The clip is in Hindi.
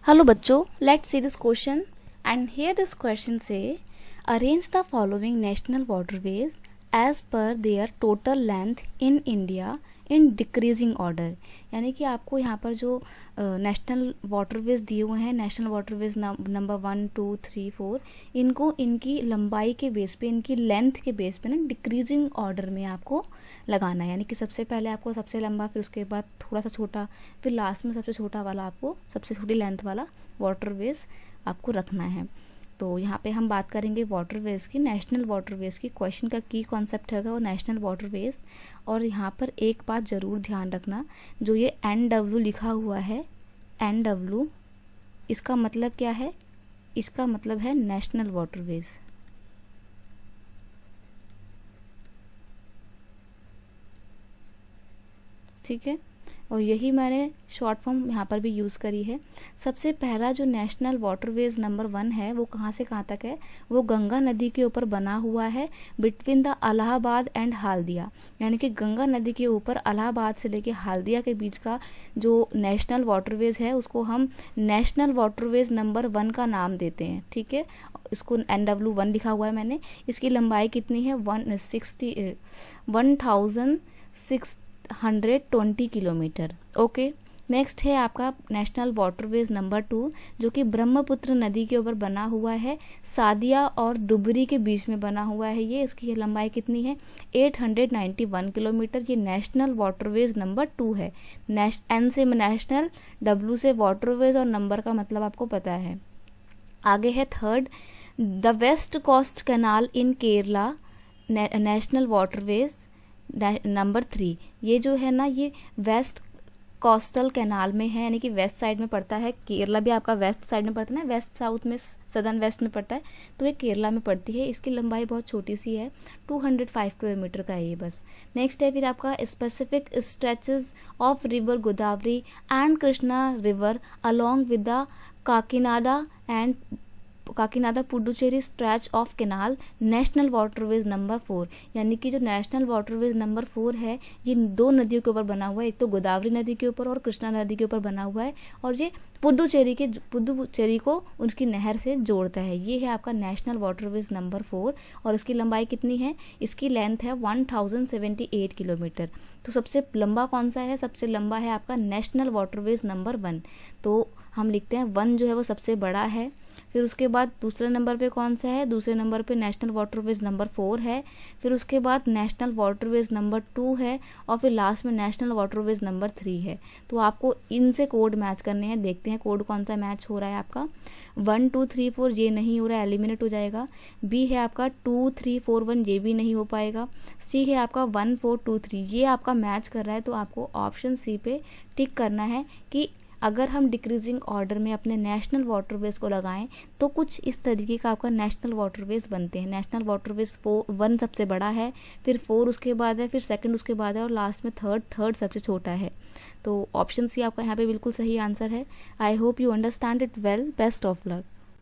Hello बच्चों, let's see this question and here this question say arrange the following national waterways as per their total length in India in decreasing order। यानी कि आपको यहाँ पर जो नेशनल वाटरवेज दिए हुए हैं, नेशनल वाटरवेज नंबर 1 2 3 4, इनको इनकी लंबाई के बेस पे, इनकी लेंथ के बेस पे ना डिक्रीजिंग ऑर्डर में आपको लगाना है। यानी कि सबसे पहले आपको सबसे लंबा, फिर उसके बाद थोड़ा सा छोटा, फिर लास्ट में सबसे छोटा वाला, आपको सबसे छोटी लेंथ वाला वाटरवेज आपको रखना है। तो यहाँ पे हम बात करेंगे वाटरवेज की, नेशनल वाटरवेज की। क्वेश्चन का की कॉन्सेप्ट है वो नेशनल वाटरवेज। और यहाँ पर एक बात ज़रूर ध्यान रखना, जो ये NW लिखा हुआ है, NW, इसका मतलब क्या है? इसका मतलब है नेशनल वाटरवेज। ठीक है, और यही मैंने शॉर्ट फॉर्म यहाँ पर भी यूज़ करी है। सबसे पहला जो नेशनल वाटरवेज नंबर 1 है वो कहाँ से कहाँ तक है? वो गंगा नदी के ऊपर बना हुआ है, between the Allahabad and Haldia. यानी कि गंगा नदी के ऊपर इलाहाबाद से लेके हल्दिया के बीच का जो नेशनल वाटरवेज है उसको हम नेशनल वाटरवेज नंबर 1 का नाम देते हैं। ठीक है, इसको NW1 लिखा हुआ है मैंने। इसकी लंबाई कितनी है? 1620 किलोमीटर। ओके, नेक्स्ट है आपका नेशनल वाटरवेज नंबर 2, जो कि ब्रह्मपुत्र नदी के ऊपर बना हुआ है, सादिया और डुबरी के बीच में बना हुआ है ये। इसकी लंबाई कितनी है? 891 किलोमीटर। ये नेशनल वाटरवेज नंबर 2 है। N से नेशनल, W से वाटरवेज, और नंबर का मतलब आपको पता है। आगे है third, the west coast canal in Kerala, national waterways number 3। ये जो है ना, ये वेस्ट कोस्टल कैनाल में है, यानी कि वेस्ट साइड में पड़ता है। केरला भी आपका वेस्ट साइड में पड़ता है ना, वेस्ट साउथ में, सदर्न वेस्ट में पड़ता है, तो ये केरला में पड़ती है। इसकी लंबाई बहुत छोटी सी है, 205 किलोमीटर का है ये बस। नेक्स्ट है फिर आपका specific stretches of river Godavari and Krishna river along with the Kakinada Puducherry stretch of canal, national waterways number 4। यानी कि जो नेशनल वाटरवेज नंबर 4 है, ये 2 नदियों के ऊपर बना हुआ है, एक तो गोदावरी नदी के ऊपर और कृष्णा नदी के ऊपर बना हुआ है, और ये पुडुचेरी को उसकी नहर से जोड़ता है। ये है आपका नेशनल वाटरवेज नंबर 4, और इसकी लंबाई कितनी है? इसकी लेंथ है 1078 किलोमीटर। तो सबसे लंबा कौन सा है? सबसे लंबा है आपका नेशनल वाटरवेज नंबर 1। तो हम लिखते हैं 1 जो है वो सबसे बड़ा है। फिर उसके बाद दूसरे नंबर पे कौन सा है? दूसरे नंबर पे नेशनल वाटरवेज नंबर 4 है। फिर उसके बाद नेशनल वाटरवेज नंबर 2 है, और फिर लास्ट में नेशनल वाटरवेज नंबर 3 है। तो आपको इनसे कोड मैच करने हैं। देखते हैं कोड कौन सा मैच हो रहा है आपका। 1 2 3 4 ये नहीं हो रहा है, एलिमिनेट हो जाएगा। B है आपका 2 3 4 1, ये भी नहीं हो पाएगा। C है आपका 1 4 2 3, ये आपका मैच कर रहा है। तो आपको ऑप्शन C पे टिक करना है कि अगर हम डिक्रीजिंग ऑर्डर में अपने नेशनल वाटरवेज को लगाएं तो कुछ इस तरीके का आपका नेशनल वाटरवेज बनते हैं। नेशनल वाटरवेज 1 सबसे बड़ा है, फिर 4 उसके बाद है, फिर सेकंड उसके बाद है, और लास्ट में थर्ड सबसे छोटा है। तो ऑप्शन C आपका यहाँ पे बिल्कुल सही आंसर है। I hope you understand it well. Best of luck.